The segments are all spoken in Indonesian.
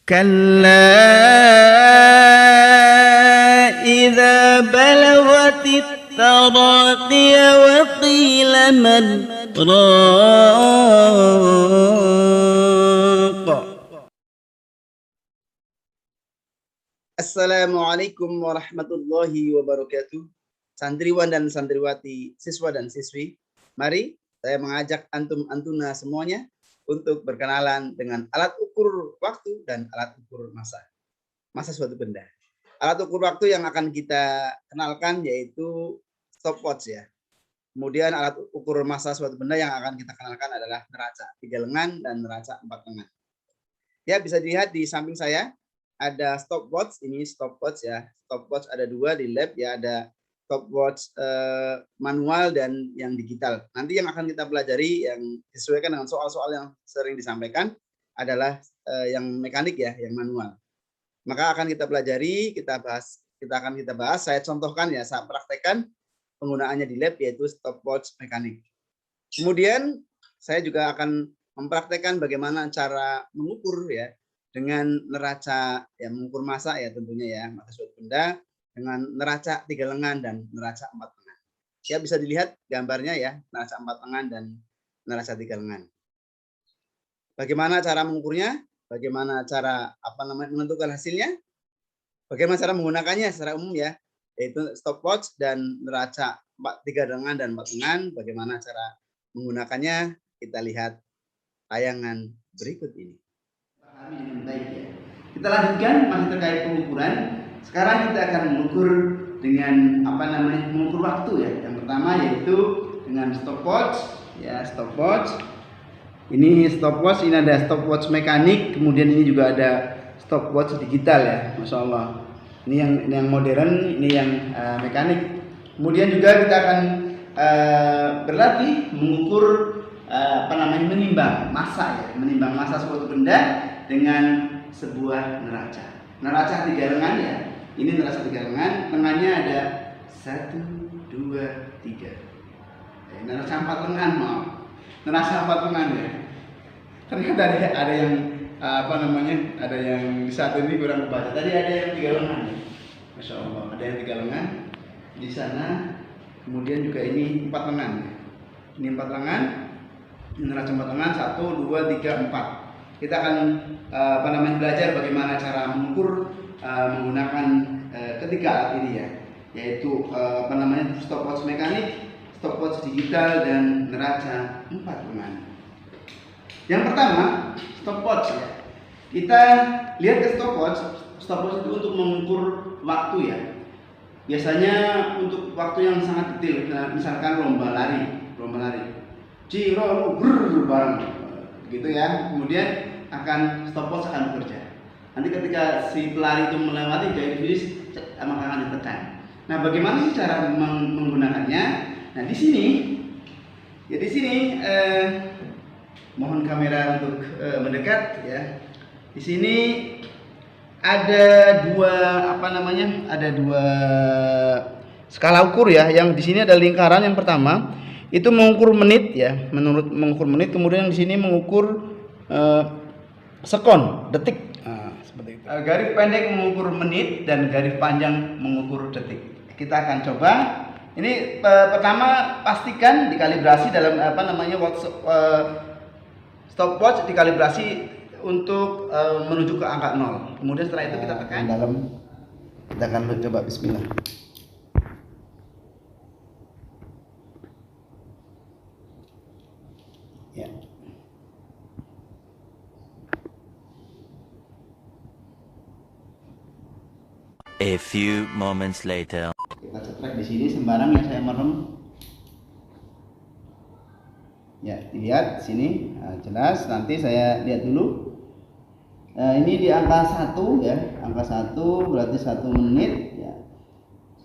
كلا إذا بلغت التراقي وقيل من راق. Assalamualaikum warahmatullahi wabarakatuh. Santriwan dan santriwati, siswa dan siswi, mari saya mengajak antum-antuna semuanya untuk berkenalan dengan alat ukur waktu dan alat ukur masa suatu benda. Alat ukur waktu yang akan kita kenalkan yaitu stopwatch ya. Kemudian alat ukur masa suatu benda yang akan kita kenalkan adalah neraca 3 lengan dan neraca 4 lengan. Ya, bisa dilihat di samping saya ada stopwatch, ini stopwatch ya. Stopwatch ada 2 di lab ya, ada stopwatch manual dan yang digital. Nanti yang akan kita pelajari yang disesuaikan dengan soal-soal yang sering disampaikan adalah yang mekanik ya, yang manual. Maka akan kita pelajari, kita akan kita bahas. Saya contohkan ya, saya praktekkan penggunaannya di lab yaitu stopwatch mekanik. Kemudian saya juga akan mempraktekkan bagaimana cara mengukur ya dengan neraca ya, mengukur masa ya tentunya ya, masa suatu benda dengan neraca 3 lengan dan neraca 4 lengan. Ya, bisa dilihat gambarnya ya, neraca 4 lengan dan neraca 3 lengan. Bagaimana cara mengukurnya? Bagaimana cara menentukan hasilnya? Bagaimana cara menggunakannya secara umum ya, yaitu stopwatch dan neraca 3 lengan dan 4 lengan. Bagaimana cara menggunakannya? Kita lihat tayangan berikut ini. Pahami dengan baik ya. Kita lanjutkan masih terkait pengukuran. Sekarang kita akan mengukur dengan mengukur waktu ya. Yang pertama yaitu dengan stopwatch ya, stopwatch. Ini stopwatch, ini ada stopwatch mekanik, kemudian ini juga ada stopwatch digital ya. Masya Allah. Ini yang modern, ini yang mekanik. Kemudian juga kita akan berlatih mengukur menimbang massa ya, menimbang massa suatu benda dengan sebuah neraca. Neraca 3 lengan ya. Ini neraca 3 lengan, lengannya ada 1, 2, 3. Neraca 4 lengan, maaf. Neraca 4 lengan ya. Ternyata ada yang ada yang di satu ini kurang kebaca. Tadi ada yang 3 lengan ya. Masya Allah, ada yang 3 lengan di sana. Kemudian juga ini 4 lengan ya. Ini 4 lengan. Neraca 4 lengan, 1, 2, 3, 4. Kita akan belajar bagaimana cara mengukur menggunakan ketiga alat ini ya, yaitu stopwatch mekanik, stopwatch digital dan neraca 4 lengan. Yang pertama, stopwatch ya. Kita lihat ke stopwatch. Stopwatch itu untuk mengukur waktu ya. Biasanya untuk waktu yang sangat detail, misalkan lomba lari. Ciro bareng gitu ya. Kemudian stopwatch akan bekerja. Nanti ketika si pelari itu melewati garis finish, maka akan ditekan. Nah, bagaimana sih cara menggunakannya? Nah, di sini mohon kamera untuk mendekat ya. Di sini ada dua skala ukur ya. Yang di sini ada lingkaran yang pertama itu mengukur menit ya, mengukur menit. Kemudian di sini mengukur sekon, detik. Seperti itu. Garis pendek mengukur menit dan garis panjang mengukur detik. Kita akan coba. Ini pertama pastikan dikalibrasi dalam stopwatch dikalibrasi untuk menuju ke angka 0. Kemudian setelah itu kita tekan dalam. Kita akan coba bismillah. Ya. A few moments later. Kita cetrek di sini sembarang ya, saya merem. Ya, dilihat sini. Nah, jelas. Nanti saya lihat dulu. Ini di angka 1 ya. Angka 1 berarti 1 menit ya.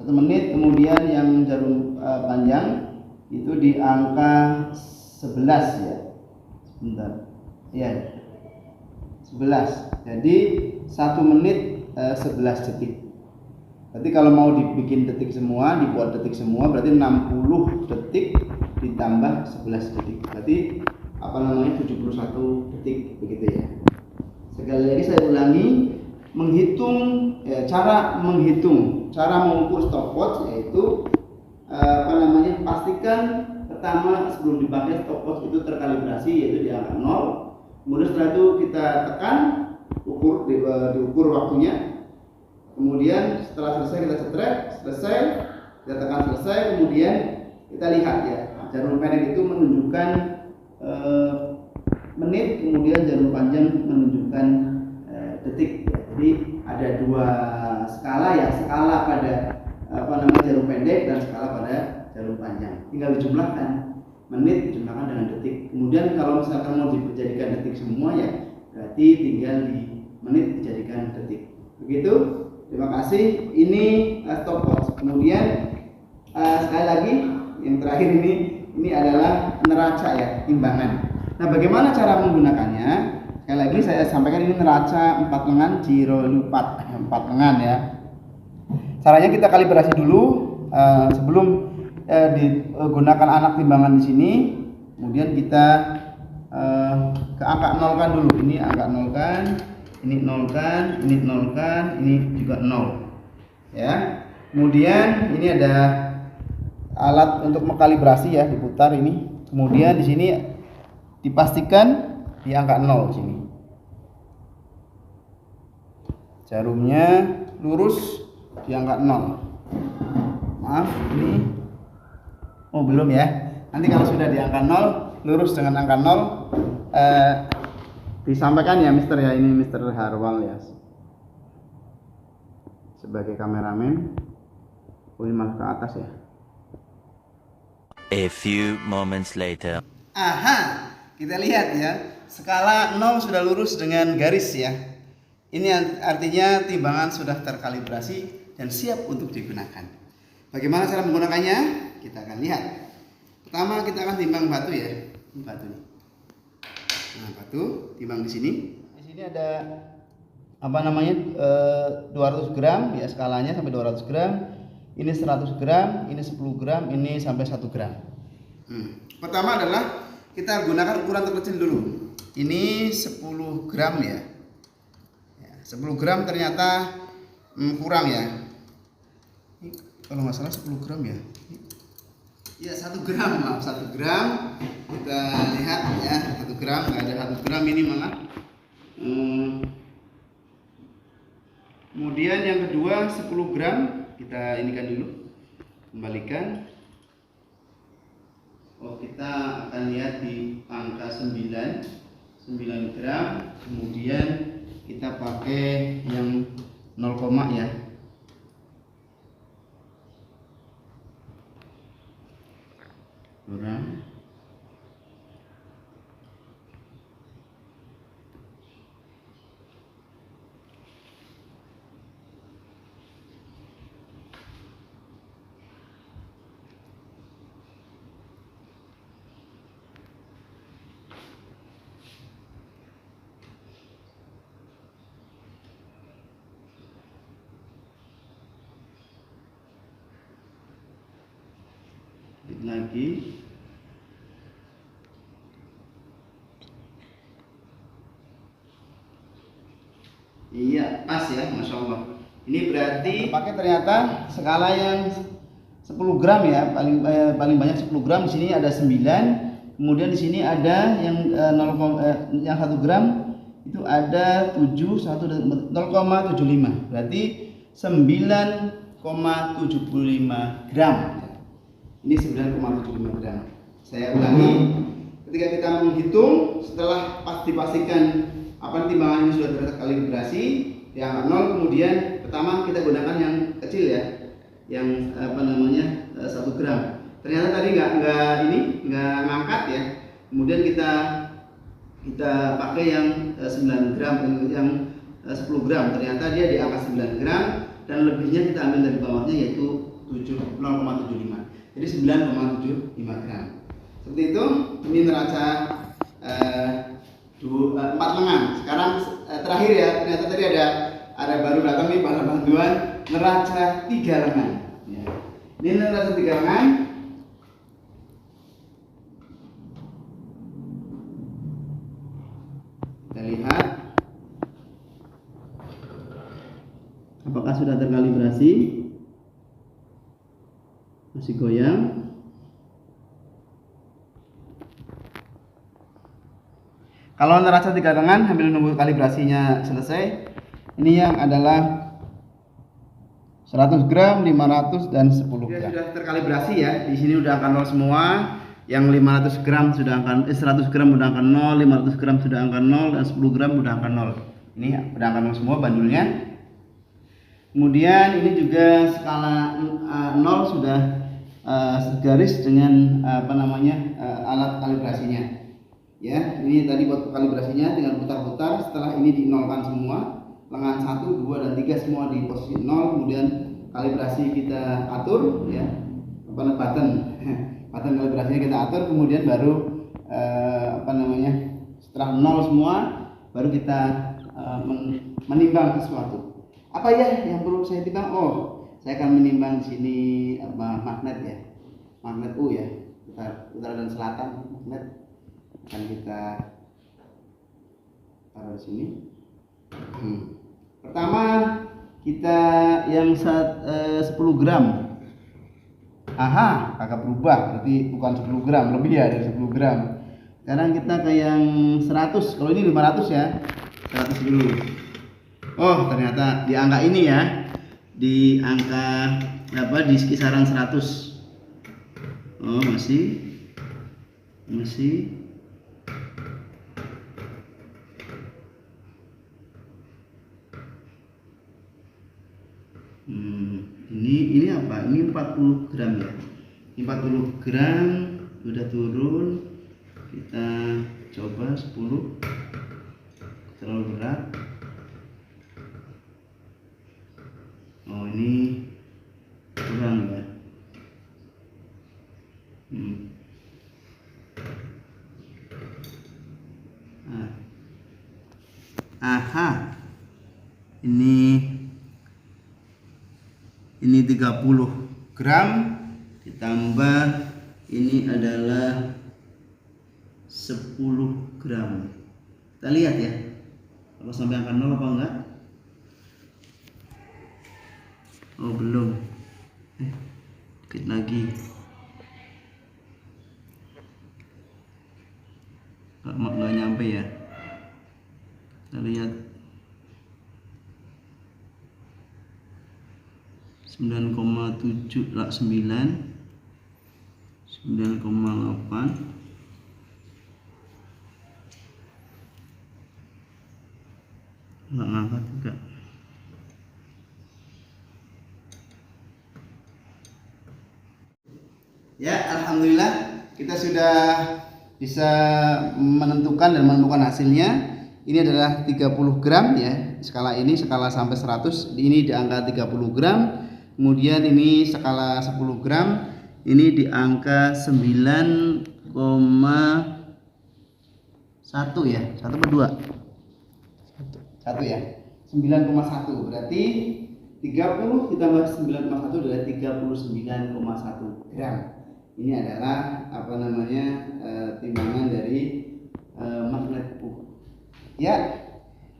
1 menit, kemudian yang jarum panjang itu di angka 11 ya. Sebentar. Ya. 11. Jadi 1 menit 11 detik. Berarti kalau mau dibikin detik semua, dibuat detik semua, berarti 60 detik ditambah 11 detik. Berarti 71 detik begitu ya. Sekali lagi saya ulangi, menghitung cara mengukur stopwatch yaitu pastikan pertama sebelum dipakai stopwatch itu terkalibrasi, yaitu di angka 0. Kemudian setelah itu kita tekan, diukur waktunya. Kemudian setelah selesai kita cetret, kita tekan selesai, kemudian kita lihat ya, jarum pendek itu menunjukkan menit, kemudian jarum panjang menunjukkan detik. Jadi ada dua skala ya, skala pada jarum pendek dan skala pada jarum panjang. Tinggal dijumlahkan, menit dijumlahkan dengan detik. Kemudian kalau misalkan mau dijadikan detik semua ya, berarti tinggal di menit dijadikan detik. Begitu. Terima kasih. Ini stopwatch. Kemudian sekali lagi yang terakhir ini adalah neraca ya, timbangan. Nah, bagaimana cara menggunakannya? Sekali lagi saya sampaikan, ini neraca 4 lengan Giro Lupat 4 lengan ya. Caranya kita kalibrasi dulu sebelum digunakan anak timbangan di sini. Kemudian kita ke angka nolkan dulu. Ini angka nolkan, ini nolkan, ini nolkan, ini juga 0. Ya. Kemudian ini ada alat untuk mengkalibrasi ya, diputar ini. Kemudian di sini dipastikan di angka 0 sini. Jarumnya lurus di angka 0. Maaf, ini belum ya. Nanti kalau sudah di angka 0, lurus dengan angka 0, disampaikan ya Mister ya, ini Mister Harwal ya, sebagai kameramen. Ini malah ke atas ya. A few moments later. Aha, kita lihat ya, skala 0 sudah lurus dengan garis ya. Ini artinya timbangan sudah terkalibrasi dan siap untuk digunakan. Bagaimana cara menggunakannya? Kita akan lihat. Pertama kita akan timbang batu ya, ini batu nih. Nah, batu timbang di sini. Di sini ada 200 gram ya, skalanya sampai 200 gram. Ini 100 gram, ini 10 gram, ini sampai 1 gram. Pertama adalah kita gunakan ukuran terkecil dulu. Ini 10 gram ya. 10 gram ternyata kurang ya. Ini kalau nggak salah 10 gram ya. Ya 1 gram, maaf 1 gram. Kita lihat ya, 1 gram, nggak ada 1 gram ini malah. Kemudian yang kedua 10 gram, kita inikan dulu, kembalikan. Kita akan lihat di angka 9 gram. Kemudian kita pakai yang 0, ya. Kurang. Lagi iya, pas ya, Masya Allah. Ini berarti pakai ternyata skala yang 10 gram ya, paling banyak 10 gram. Di sini ada 9. Kemudian di sini ada yang 1 gram itu ada 0,75. Berarti 9,75 gram. Ini 9,75 gram. Saya ulangi, ketika kita menghitung setelah dipastikan timbangan ini sudah terkalibrasi di angka 0, kemudian pertama kita gunakan yang kecil ya, yang 1 gram. Ternyata tadi nggak ngangkat ya. Kemudian kita pakai yang 9 gram, yang 10 gram. Ternyata dia di angka 9 gram dan lebihnya kita ambil dari bawahnya, yaitu 0,75. Jadi 9,75 gram. Seperti itu. Ini neraca 4 lengan. Sekarang terakhir ya, ternyata tadi ada baru datang nih pada bantuan neraca 3 lengan. Ya. Ini neraca 3 lengan. Kita lihat Apakah sudah terkalibrasi? Masih goyang. Kalau neraca 3 lengan sambil nunggu kalibrasinya selesai, ini yang adalah 100 gram, 500 dan 10 gram. Sudah terkalibrasi ya. Di sini udah angka 0 semua. Yang 500 gram sudah angka 100 gram udah angka 0, 500 gram sudah angka 0 dan 10 gram udah angka 0. Ini udah angka 0 semua bandulnya. Kemudian ini juga skala 0 sudah segaris dengan alat kalibrasinya. Ya, ini tadi buat kalibrasinya tinggal putar-putar. Setelah ini dinolkan semua, lengan 1, 2 dan 3 semua di posisi 0. Kemudian kalibrasi kita atur ya. Button kalibrasinya kita atur, kemudian baru setelah 0 semua baru kita menimbang sesuatu. Apa ya yang perlu saya timbang? Oh, saya akan menimbang di sini magnet ya. Magnet U ya. Utara dan selatan magnet akan kita taruh di sini. Pertama kita yang 10 gram. Aha, kagak berubah, berarti bukan 10 gram, lebih ya dari 10 gram. Sekarang kita ke yang 100, kalau ini 500 ya, 100 dulu. Oh, ternyata di angka ini ya, di angka di kisaran 100. Oh, masih. Ini apa? Ini 40 gram ya. Ini 40 gram udah turun. Kita coba 10. Terlalu berat. Oh, ini kurang ya. Aha. Ini 30 gram ditambah ini adalah 10 gram. Kita lihat ya, kalau sampai angka 0 apa enggak. Oh, belum. Dikit lagi. Nggak nyampe ya. Kita lihat 9,7 lah, 9,8. Nggak ngangkat juga. Ya, alhamdulillah kita sudah bisa menentukan dan menemukan hasilnya. Ini adalah 30 gram ya. Skala ini skala sampai 100, ini di angka 30 gram. Kemudian ini skala 10 gram, ini di angka 9,1 ya. 1 atau 2? 1 ya. 9,1 berarti 30 ditambah 9,1 adalah 39,1 gram. Ini adalah timbangan dari magnet U. Ya,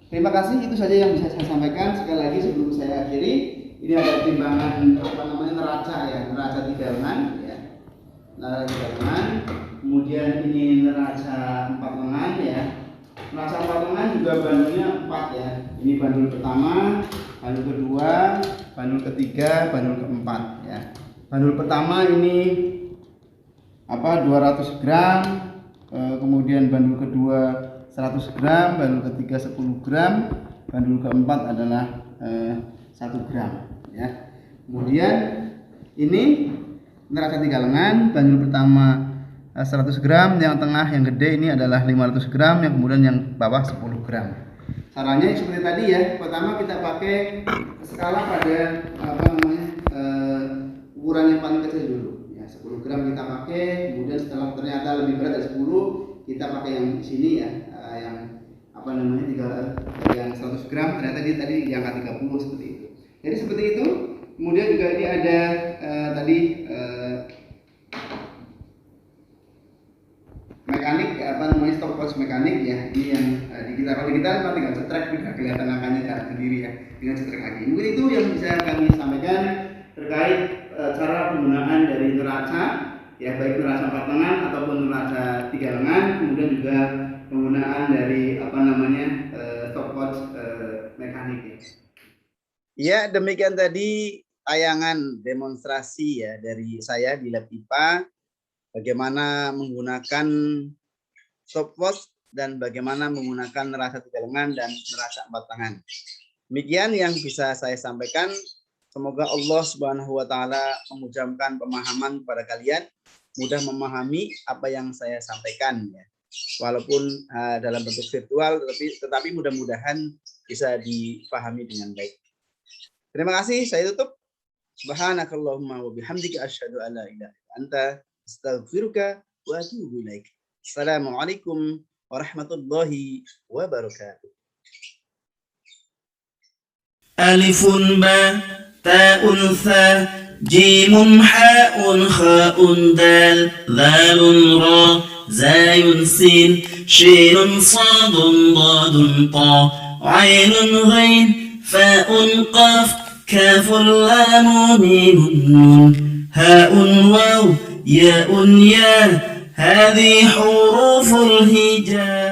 terima kasih, itu saja yang bisa saya sampaikan. Sekali lagi sebelum saya akhiri, ini ada timbangan neraca ya, neraca 3 lengan ya. Neraca 3 lengan. Kemudian ini neraca 4 lengan ya. Neraca 4 lengan juga bandulnya 4 ya. Ini bandul pertama, bandul kedua, bandul ketiga, bandul keempat ya. Bandul pertama ini 200 gram, kemudian bandul kedua 100 gram, bandul ketiga 10 gram, bandul keempat adalah 1 gram ya. Kemudian ini neraca 3 lengan, bandul pertama 100 gram, yang tengah yang gede ini adalah 500 gram, yang kemudian yang bawah 10 gram. Caranya seperti tadi ya. Pertama kita pakai skala pada ukuran yang paling kecil dulu ya, 10 gram kita pakai. Kemudian setelah ternyata lebih berat dari 10, kita pakai yang di sini ya, yang 100 gram, ternyata dia tadi di angka 30 seperti itu. Jadi seperti itu. Kemudian juga ini ada mekanik stopwatch stopwatch mekanik ya, ini yang digital. Kalau digital kan tinggal cetrek, tidak kelihatan angkanya jalan sendiri ya, tinggal cetrek lagi. Mungkin itu yang bisa kami sampaikan terkait cara penggunaan dari neraca ya, baik neraca 4 lengan ataupun neraca 3 lengan, kemudian juga penggunaan dari stopwatch mekanik ya. Ya, demikian tadi tayangan demonstrasi ya dari saya di Lab IPA, bagaimana menggunakan stopwatch dan bagaimana menggunakan neraca 3 lengan dan neraca 4 tangan. Demikian yang bisa saya sampaikan. Semoga Allah Subhanahu wa taala memudahkan pemahaman kepada kalian, mudah memahami apa yang saya sampaikan ya. Walaupun dalam bentuk virtual, tetapi mudah-mudahan bisa dipahami dengan baik. Terima kasih, saya tutup. Subhanakallahumma wa bihamdika asyhadu an la ilaha illa anta astaghfiruka wa atubu ilaik. Assalamualaikum warahmatullahi wabarakatuh. ألف باء تاء ثاء جيم حاء خاء دال ذال را زاي سين شين صاد ضاد طاء عين غين فاء قاف كاف لام ميم نون هاء واو ياء يا هذه حروف الهجاء.